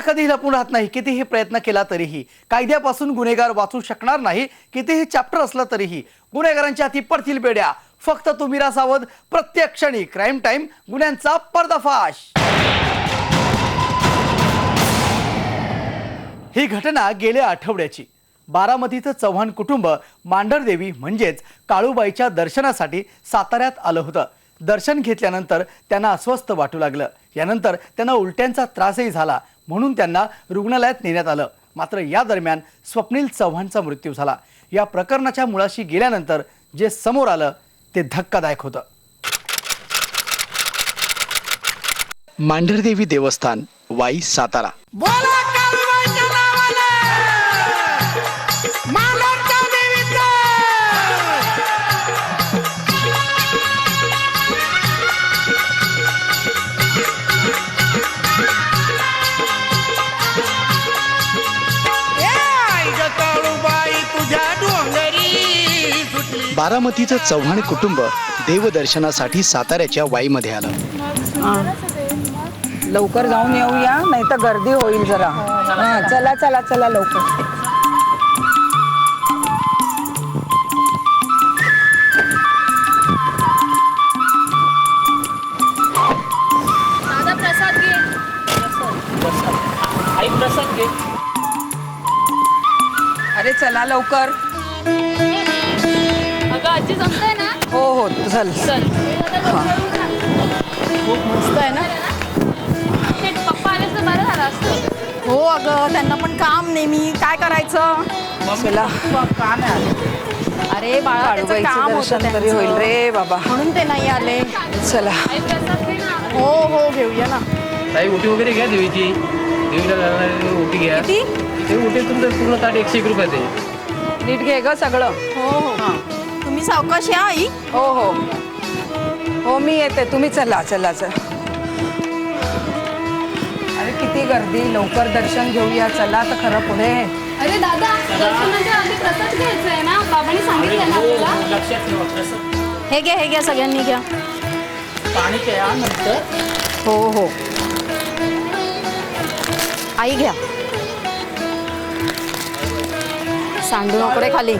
कधी लपून राहत नाही, कितीही प्रयत्न केला तरीही कायद्यापासून गुन्हेगार वाचू शकणार नाही, कितीही चॅप्टर असलं तरीही गुन्हेगारांच्या हाती पडतील बेड्या. फक्त तुम्ही राहा सावध, प्रत्येक क्षणी क्राईम टाइम, गुन्ह्यांचा पर्दाफाश. ही घटना गेल्या आठवड्याची. बारामतीचं चव्हाण कुटुंब मांढरदेवी म्हणजेच काळूबाईच्या दर्शनासाठी साताऱ्यात आलं होतं. दर्शन घेतल्यानंतर त्यांना अस्वस्थ वाटू लागलं. यानंतर त्यांना उलट्यांचा त्रासही झाला, म्हणून त्यांना रुग्णालयात नेण्यात आलं. मात्र या दरम्यान स्वप्नील चव्हाणचा मृत्यू झाला. या प्रकरणाच्या मुळाशी गेल्यानंतर जे समोर आलं ते धक्कादायक होतं. मांढरदेवी देवस्थान, वाई, सातारा. बारामतीचं चव्हाण कुटुंब देवदर्शनासाठी साताऱ्याच्या वाईमध्ये आलं. लवकर जाऊन येऊया, नाही तर गर्दी होईल जरा. चला चला चला लवकर. दादा प्रसाद घे. आई प्रसाद घे. अरे चला लवकर. अगं आजी जमतंय ना? हो हो चल चल. खूप मस्त आहे ना. पप्पा आले तर बरं झालं असतं. हो अगं, त्यांना पण काम नेहमी, काय करायचं. चला. काम आहे. अरे बाळा, त्याचं काम होतं तरी होईल रे बाबा, म्हणून ते नाही आले. चला. आई प्रसाद घे ना. हो हो घेऊया ना. ताई ओटी वगैरे घ्या देवीची. देवीला घालणारी ओटी घ्या. किती? ते ओटी तुमचं पूर्ण ताट 101 रुपयाचे. नीट घे ग सगळं. हो हो. तुम्ही सावकाश या आई. हो हो हो मी येते, तुम्ही चला चला चला. अरे किती गर्दी, लवकर दर्शन घेऊया. चला तर खरं पुढे. अरे दादा, दर्शनाच्या आधी प्रसाद घ्यायचा आहे ना, बाबांनी सांगितलं ना तुला. लक्षात ठेवा प्रसाद. हे घ्या सगळ्यांनी घ्या. पाणी प्या नंतर. हो हो. आई घ्या. सांडू नको रे खाली.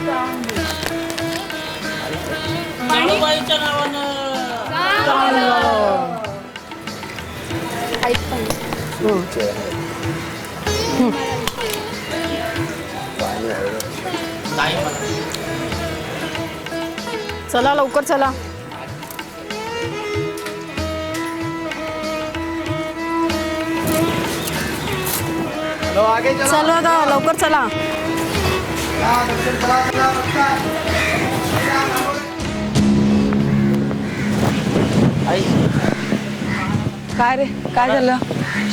काळूबाईच्या नावानं. आई पण. चला लवकर चला. चला दा लवकर चला. आई काय रे, काय झालं?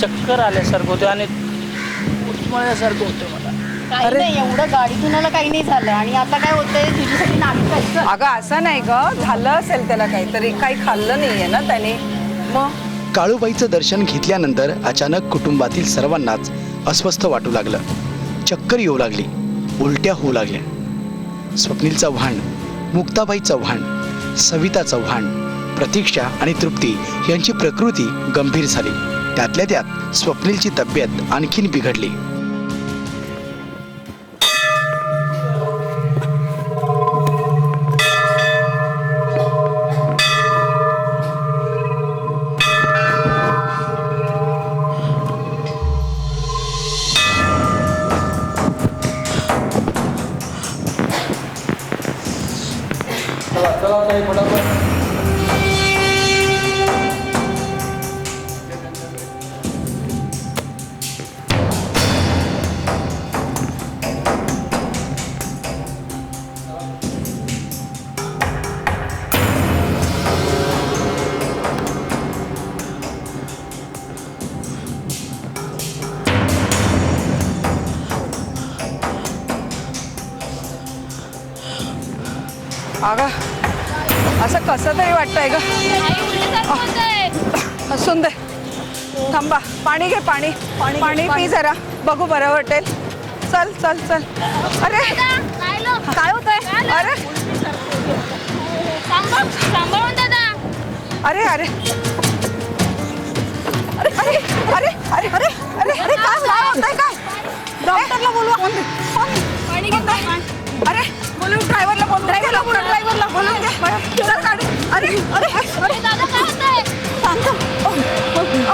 चक्कर आल्यासारखं होतं आणि उचमळल्यासारखं होतं मला. काही नाही, एवढं गाडीतून काही नाही झालं. आणि आता काय होतंय, तुझ्यासाठी नाटक करायचं. अगं असं नाही ग, झालं असेल त्याला काहीतरी, काही खाल्लं नाहीये ना त्याने. मग काळूबाईचं दर्शन घेतल्यानंतर अचानक कुटुंबातील सर्वांनाच अस्वस्थ वाटू लागलं. चक्कर येऊ लागली, उलट्या होऊ लागल्या. स्वप्नील चव्हाण, मुक्ताबाई चव्हाण, सविता चव्हाण, प्रतीक्षा आणि तृप्ती यांची प्रकृती गंभीर झाली. त्यातल्या त्यात स्वप्नीलची तब्येत आणखीन बिघडली. अगं असं कसं तरी वाटतंय ग. असून दे, थांबा. पाणी घे, पाणी पाणी पी जरा, बघू बरं वाटेल. चल चल चल. अरे काय होतंय? अरे सांभाळून दादा. अरे अरे अरे अरे अरे अरे अरे अरे काय होतंय काय? डॉक्टरला बोलवा. पाणी घे पाणी. अरे बोलू ड्रायव्हरला बोलू. ड्रायव्हरला बोलून दे. चल गाडी. अरे अरे अरे दादा काय होतंय?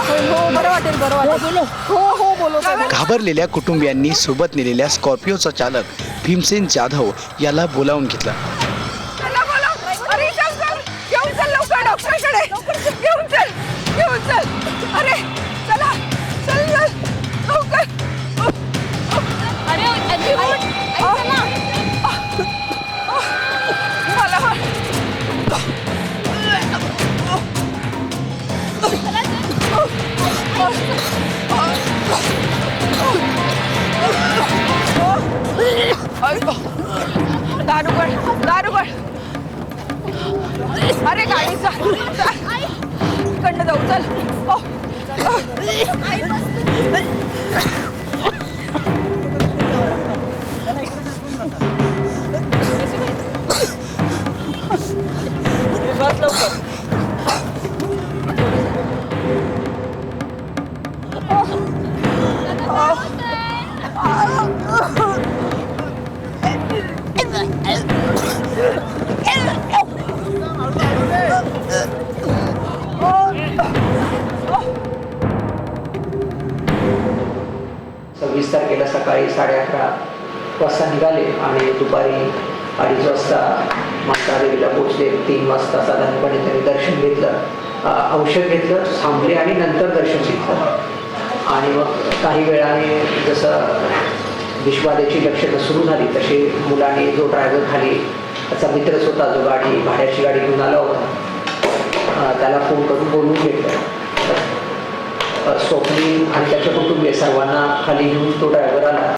हो बरं वाटेल. हो बोलो. घाबरलेल्या कुटुंबियांनी सोबत नेलेल्या स्कॉर्पिओचा चालक भीमसेन जाधव याला बोलावून घेतलं. चला बोलव. अरे चल घेऊन चल लवकर डॉक्टरकडे. घेऊन चल. अरे चला चल लवकर. अरे आजी उठ. ऐक ना. मला दारू गड. अरे गाडीचा इकडनं जाऊ चल. बस लवकर. सव्वीस तारखेला सकाळी 11:30 वाजता निघाले आणि दुपारी 2:30 वाजता मातादेवीला पोहोचले. 3 वाजता साधारणपणे त्यांनी दर्शन घेतलं, औषध घेतलं, थांबले आणि नंतर दर्शन घेतलं. आणि मग काही वेळाने जसं विषबाधेची लक्षणं सुरू झाली तसे मुलाने जो ड्रायव्हर खाली त्याचा मित्रच होता जो भाड्याची गाडी घेऊन आला होता त्याला फोन करून बोलवून घेतलं. स्वप्नील आणि त्याच्या कुटुंबीय सर्वांना खाली घेऊन तो ड्रायव्हर आला.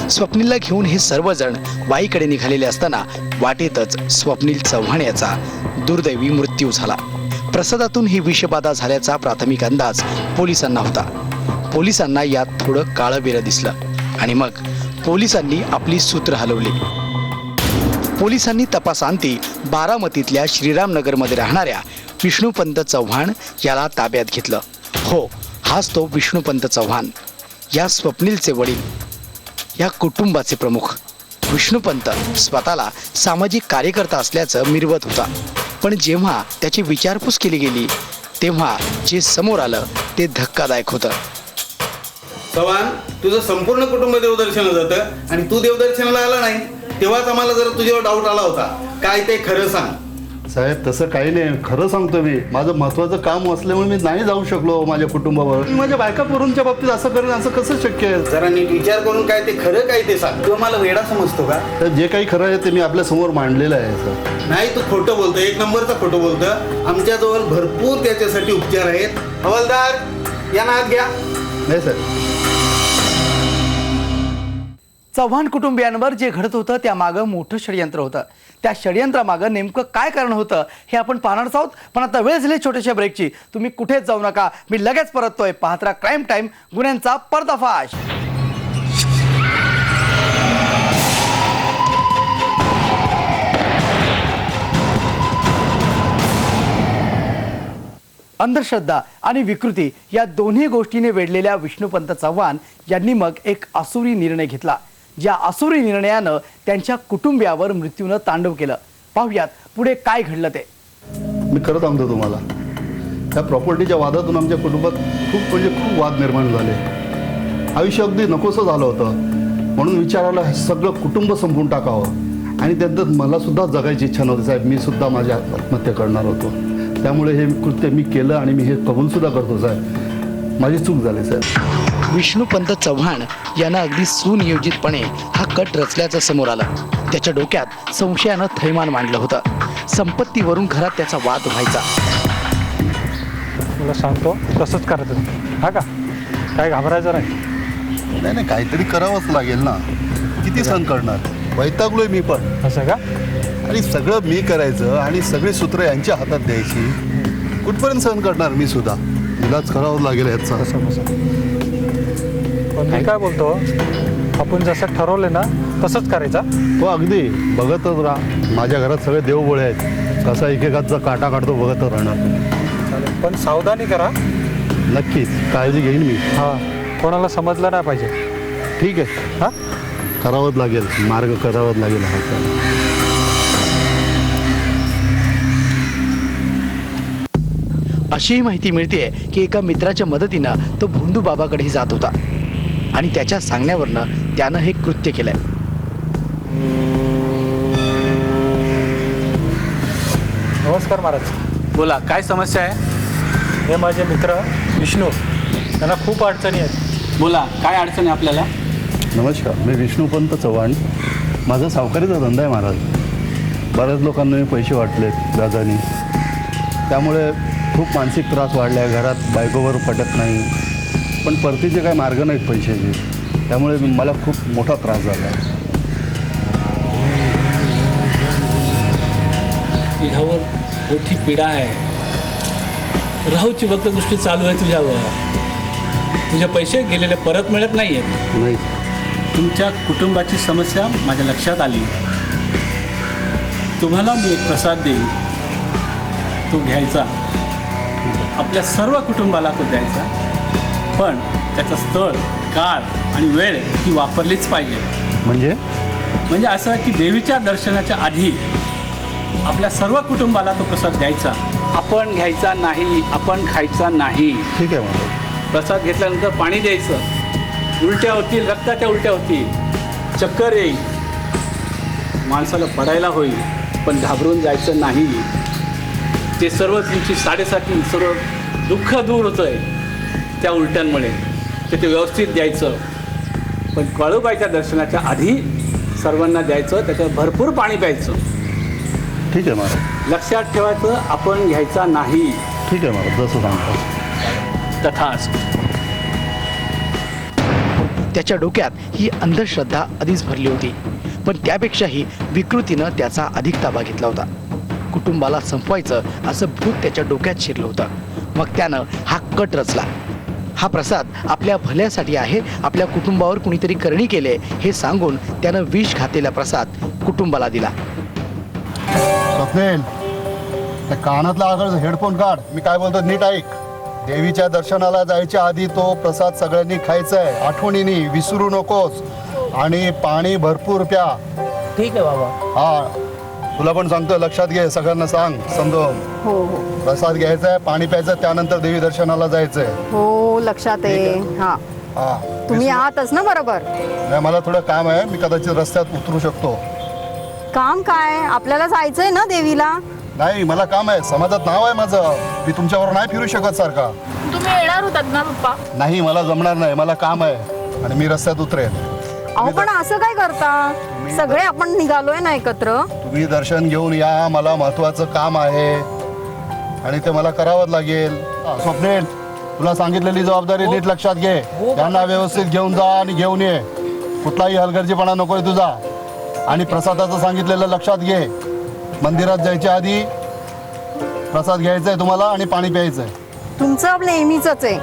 स्वप्नीलला घेऊन हे सर्वजण वाईकडे निघालेले असताना वाटेतच स्वप्नील चव्हाण याचा दुर्दैवी मृत्यू झाला. प्रसादातून ही विषबाधा झाल्याचा प्राथमिक अंदाज पोलिसांना होता. पोलिसांना यात थोडं काळं-बेरं दिसलं आणि मग पोलिसांनी आपली सूत्र हलवली. पोलिसांनी तपासांती बारामतीतल्या श्रीरामनगरमध्ये राहणाऱ्या विष्णुपंत चव्हाण याला ताब्यात घेतलं. हो, हाच तो विष्णुपंत चव्हाण, या स्वप्नीलचे वडील, या कुटुंबाचे प्रमुख. विष्णुपंत स्वतःला सामाजिक कार्यकर्ता असल्याचं मिरवत होता, पण जेव्हा त्याची विचारपूस केली गेली तेव्हा जे समोर आलं ते धक्कादायक होतं. चव्हाण, तुझं संपूर्ण कुटुंब देवदर्शनाला जातं आणि तू देवदर्शनाला आला नाही तेव्हाच आम्हाला जरा तुझ्यावर डाऊट आला होता. काय ते खरं सांग. साहेब तसं काही नाही, खरं सांगतो मी. माझं महत्त्वाचं काम असल्यामुळे मी नाही जाऊ शकलो माझ्या कुटुंबावर. माझ्या बायका पोरूंच्या बाबतीत असं करेन असं कसं शक्य आहे? जरा नीट विचार करून काय ते खरं काय ते सांग. तू मला वेडा समजतो का? तर जे काही खरं आहे ते मी आपल्या समोर मांडलेलं आहे सर. नाही, तू खोटं बोलतो, 1 नंबरचा खोटं बोलतं. आमच्याजवळ भरपूर त्याच्यासाठी उपचार आहेत. हवालदार या नात घ्या. नाही सर. चव्हाण कुटुंबियांवर जे घडत होतं त्यामागं मोठं षडयंत्र होतं. त्या षडयंत्रामागं नेमकं काय कारण होतं हे आपण पाहणारच आहोत. पण आता वेळ झाली छोट्याशा ब्रेकची. तुम्ही कुठेच जाऊ नका, मी लगेच परततोय. पाहत राहा क्राईम टाईम, गुन्ह्यांचा पर्दाफाश. अंधश्रद्धा आणि विकृती या दोन्ही गोष्टीने वेढलेल्या विष्णुपंत चव्हाण यांनी मग एक आसुरी निर्णय घेतला. ज्या आसुरी निर्णयानं त्यांच्या कुटुंबियावर मृत्यूनं तांडव केलं. पाहुयात पुढे काय घडलं ते. मी खरं सांगतो तुम्हाला, त्या प्रॉपर्टीच्या वादातून आमच्या कुटुंबात खूप वाद निर्माण झाले. आयुष्य अगदी नकोसं झालं होतं. म्हणून विचार आला हे सगळं कुटुंब संपवून टाकावं. आणि त्यात मला सुद्धा जगायची इच्छा नव्हती साहेब. मी सुद्धा माझी आत्महत्या करणार होतो. त्यामुळे हे कृत्य मी केलं आणि मी हे कबूल सुद्धा करतो साहेब. माझी चूक झाली साहेब. विष्णुपंत चव्हाण यानं अगदी सुनियोजितपणे हा कट रचल्याचं समोर आलं. त्याच्या डोक्यात संशयानं थैमान मांडलं होतं. संपत्तीवरून घरात त्याचा वाद व्हायचा. तुला सांगतो तसंच करायचं. हा का काय घाबरायचं नाही. नाही काहीतरी करावंच लागेल ना. किती सहन करणार? वैतागलोय मी पण. असं का? आणि सगळं मी करायचं आणि सगळी सूत्र यांच्या हातात द्यायची. कुठपर्यंत सहन करणार मी सुद्धा? इलाज करावं लागेल याचा. पण मी काय बोलतो, आपण जसं ठरवले ना तसंच करायचा. हो अगदी. बघतच राहा. माझ्या घरात सगळे देवबोळे आहेत. कसा एकेकाचा काटा काढतो बघतच राहणार. पण सावधानी करा. नक्कीच काळजी घेईन मी. हां कोणाला समजलं नाही पाहिजे. ठीक आहे, हां करावंच लागेल, मार्ग करावाच लागेल हा त्याला. अशीही माहिती मिळते की एका मित्राच्या मदतीनं तो भोंदू बाबाकडेही जात होता आणि त्याच्या सांगण्यावरनं त्यानं हे कृत्य केलंय. नमस्कार महाराज. बोला, काय समस्या आहे? हे माझे मित्र विष्णू, त्यांना खूप अडचणी आहेत. बोला, काय अडचण आहे आपल्याला? नमस्कार, मी विष्णुपंत चव्हाण. माझा सावकारीचा धंदा आहे महाराज. बऱ्याच लोकांना मी पैसे वाटलेत व्याजाने, त्यामुळे खूप मानसिक त्रास वाढला आहे. घरात बायकोवर पटत नाही, पण परतीचे काही मार्ग नाहीत पैशाचे, त्यामुळे मला खूप मोठा त्रास झाला आहे. तुझ्यावर मोठी पीडा आहे. राहूची फक्त दृष्टी चालू आहे तुझ्यावर. तुझे पैसे गेलेले परत मिळत नाही आहेत. नाही, तुमच्या कुटुंबाची समस्या माझ्या लक्षात आली. तुम्हाला मी एक प्रसाद देईन, तो घ्यायचा. आपल्या सर्व कुटुंबाला तो द्यायचा, पण त्याचं स्थळ, काळ आणि वेळ ही वापरलीच पाहिजे. म्हणजे असं की देवीच्या दर्शनाच्या आधी आपल्या सर्व कुटुंबाला तो प्रसाद द्यायचा. आपण घ्यायचा नाही, आपण खायचा नाही. ठीक आहे महाराज. प्रसाद घेतल्यानंतर पाणी द्यायचं. उलट्या होतील, रक्ताच्या उलट्या होतील, चक्कर येईल, माणसाला पडायला होईल, पण घाबरून जायचं नाही. ते सर्व तुमची साडेसाती सर्व दुःख दूर होतं आहे त्या उलट्यांमुळे. ते व्यवस्थित द्यायचं, पण काळूबाईच्या दर्शनाच्या आधी सर्वांना द्यायचं. त्याच्यावर भरपूर पाणी प्यायचं. ठीक आहे महाराज. लक्षात ठेवायचं, आपण घ्यायचा नाही. ठीक आहे महाराज, जसं सांगतो. तथाच. त्याच्या डोक्यात ही अंधश्रद्धा आधीच भरली होती, पण त्यापेक्षाही विकृतीनं त्याचा अधिक ताबा घेतला होता. कुटुंबाला संपवायचं असं भूत त्याच्या डोक्यात शिरलं होतं. मग त्यानं हा कट रचला. हा प्रसाद आपल्या भल्यासाठी आहे, आपल्या कुटुंबावर कुणीतरी करणी केले हे सांगून त्यानं विष घातलेला प्रसाद कुटुंबाला दिला. स्वप्नील, त्या कानातला आगळ हेडफोन काढ. मी काय बोलतो नीट ऐक. देवीच्या दर्शनाला जायच्या आधी तो प्रसाद सगळ्यांनी खायचा आहे, आठवणीने, विसरू नकोस. आणि पाणी भरपूर प्या. ठीक आहे बाबा. हा, तुला पण सांगतो, लक्षात घे, सगळ्यांना सांग समजावून. हो हो प्रसाद घ्यायचा आहे, पाणी प्यायचं, त्यानंतर देवी दर्शनाला जायचंय. हो, लक्षात आहे. हा, हा, तुम्ही आहातच ना बरोबर. नाही, मला थोडं काम आहे, मी कदाचित रस्त्यात उतरू शकतो. काम काय? आपल्याला जायचंय ना देवीला. नाही, मला काम आहे, समाजात नाव आहे माझं. मी तुमच्यावर नाही फिरू शकत सारखा. तुम्ही येणार होतात ना पप्पा? नाही, मला जमणार नाही, मला काम आहे आणि मी रस्त्यात उतरेन. अहो, पण असं काय करता? सगळे आपण निघालोय ना एकत्र. तुम्ही दर्शन घेऊन या, मला महत्वाचं काम आहे आणि ते मला करावंच लागेल. स्वप्नील, तुला सांगितलेली जबाबदारी नीट लक्षात घे. त्यांना व्यवस्थित घेऊन जा आणि घेऊन ये. कुठलाही हलगर्जीपणा नकोय तुझा. आणि प्रसादाचं सांगितलेलं लक्षात घे. मंदिरात जायच्या आधी प्रसाद घ्यायचा आहे तुम्हाला आणि पाणी प्यायचं आहे. तुमचं नेहमीच आहे.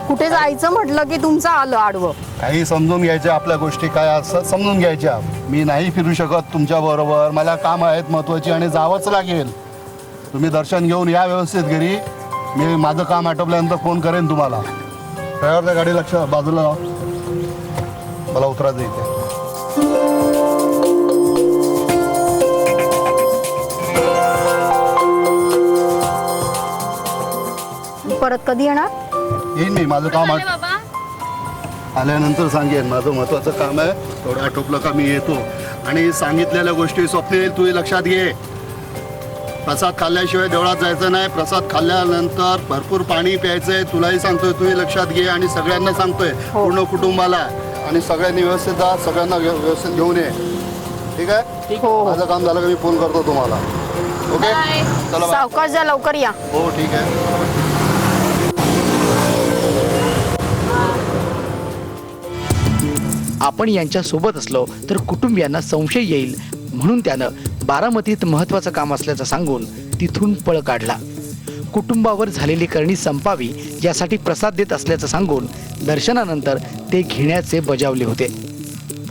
कुठे जायचं म्हटलं की तुमचं आलं आडवं. काही समजून घ्यायच्या आपल्या गोष्टी काय असं समजून घ्यायच्या. मी नाही फिरू शकत तुमच्या बरोबर, मला काम आहेत महत्वाची आणि जावंच लागेल. तुम्ही दर्शन घेऊन या व्यवस्थित घरी. मी माझं काम आटोपल्यानंतर फोन करेन तुम्हाला. ड्रायव्हरच्या गाडी लक्ष बाजूला लाव, मला उतरायचं इथे. परत कधी येणार? येईन मी, माझं काम झाले बाबा? आल्यानंतर सांगेन. माझं महत्वाचं काम आहे, थोडं आटोपलं का मी येतो. आणि सांगितलेल्या गोष्टी स्वप्नील तू लक्षात घे. प्रसाद खाल्ल्याशिवाय देवळात जायचं नाही. प्रसाद खाल्ल्यानंतर भरपूर पाणी प्यायचंय. तुलाही सांगतोय, तूही लक्षात घे आणि सगळ्यांना सांगतोय, पूर्ण कुटुंबाला. आणि सगळ्यांनी व्यवस्थित जा, सगळ्यांना व्यवस्थित घेऊन ये. ठीक आहे? हो. माझं काम झालं का मी फोन करतो तुम्हाला. ओके, चला बाय. सावकाश जा, लवकर या. हो, ठीक आहे. आपण यांच्या सोबत असलो तर कुटुंबियांना संशय येईल, म्हणून त्यानं बारामतीत महत्वाचं काम असल्याचं सांगून तिथून पळ काढला. कुटुंबावर झालेली करणी संपावी यासाठी प्रसाद देत असल्याचं सांगून दर्शनानंतर ते घेण्याचे बजावले होते.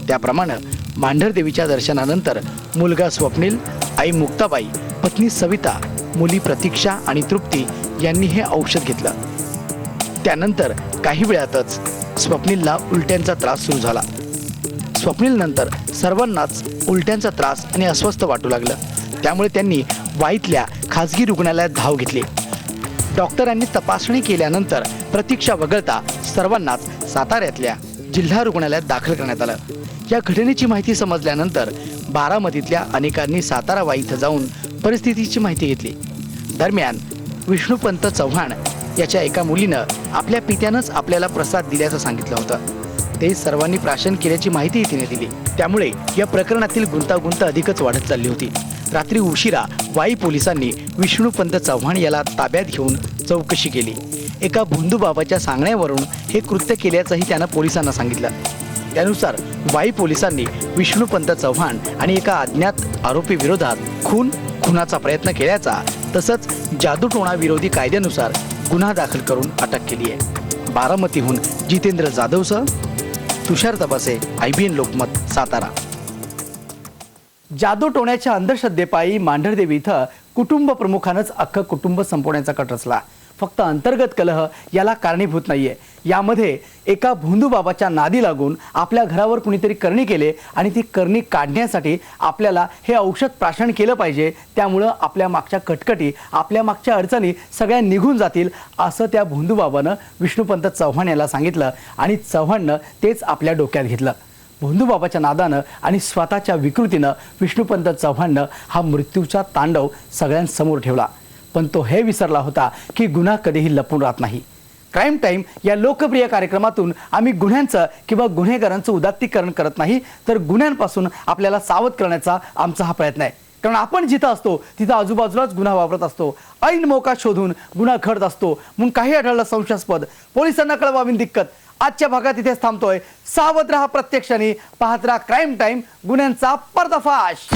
त्याप्रमाणे मांढरदेवीच्या दर्शनानंतर मुलगा स्वप्नील, आई मुक्ताबाई, पत्नी सविता, मुली प्रतीक्षा आणि तृप्ती यांनी हे औषध घेतलं. त्यानंतर काही वेळातच स्वप्नीलला उलट्यांचा त्रास सुरू झाला. स्वप्नील नंतर सर्वांनाच उलट्यांचा त्रास आणि अस्वस्थ वाटू लागलं. त्यामुळे त्यांनी वाईतल्या खाजगी रुग्णालयात धाव घेतली. डॉक्टरांनी तपासणी केल्यानंतर प्रतीक्षा वगळता सर्वांनाच साताऱ्यातल्या जिल्हा रुग्णालयात दाखल करण्यात आलं. या घटनेची माहिती समजल्यानंतर बारामतीतल्या अनेकांनी सातारा वाई इथं जाऊन परिस्थितीची माहिती घेतली. दरम्यान विष्णुपंत चव्हाण याच्या एका मुलीनं आपल्या पित्यानंच आपल्याला प्रसाद दिल्याचं सांगितलं होतं. ते सर्वांनी प्राशन केल्याची माहितीही तिने दिली. त्यामुळे या प्रकरणातील गुंतागुंत अधिकच वाढत चालली होती. रात्री उशिरा वाई पोलिसांनी विष्णुपंत चव्हाण याला ताब्यात घेऊन चौकशी केली. एका भोंदूबाबाच्या सांगण्यावरून हे कृत्य केल्याचंही त्यानं पोलिसांना सांगितलं. त्यानुसार वाई पोलिसांनी विष्णुपंत चव्हाण आणि एका अज्ञात आरोपी विरोधात खुनाचा प्रयत्न केल्याचा तसंच जादूटोणा विरोधी कायद्यानुसार गुन्हा दाखल करून अटक केली आहे. बारामतीहून जितेंद्र जाधवसह तुषार तपासे, IBN लोकमत, सातारा. जादूटोण्याच्या अंधश्रद्धेपायी मांढरदेवी इथं कुटुंब प्रमुखानंच अख्खं कुटुंब संपवण्याचा कट रचला. फक्त अंतर्गत कलह याला कारणीभूत नाहीये. यामध्ये एका भोंदूबाबाच्या नादी लागून आपल्या घरावर कुणीतरी करणी केले आणि ती करणी काढण्यासाठी आपल्याला हे औषध प्राशन केलं पाहिजे. त्यामुळं आपल्या मागच्या कटकटी, आपल्या मागच्या अडचणी सगळ्या निघून जातील असं त्या भोंदूबाबानं विष्णुपंत चव्हाण याला सांगितलं आणि चव्हाणनं तेच आपल्या डोक्यात घेतलं. भोंदूबाबाच्या नादानं आणि स्वतःच्या विकृतीनं विष्णुपंत चव्हाणनं हा मृत्यूचा तांडव सगळ्यांसमोर ठेवला. पण तो हे विसरला होता की गुन्हा कधीही लपून राहत नाही. क्राईम टाईम या लोकप्रिय कार्यक्रमातून आम्ही गुन्ह्यांचं किंवा गुन्हेगारांचं उदात्तीकरण करत नाही, तर गुन्ह्यांपासून आपल्याला सावध करण्याचा आमचा हा प्रयत्न आहे. कारण आपण जिथं असतो तिथं आजूबाजूलाच गुन्हा वापरत असतो. ऐन मौका शोधून गुन्हा घडत असतो. म्हणून काही आढळलं संशयास्पद, पोलिसांना कळवावी दिक्कत. आजच्या भागात इथेच थांबतोय. सावध राहा प्रत्यक्षाने, पाहत राहा क्राईम टाईम, गुन्ह्यांचा पर्दाफाश.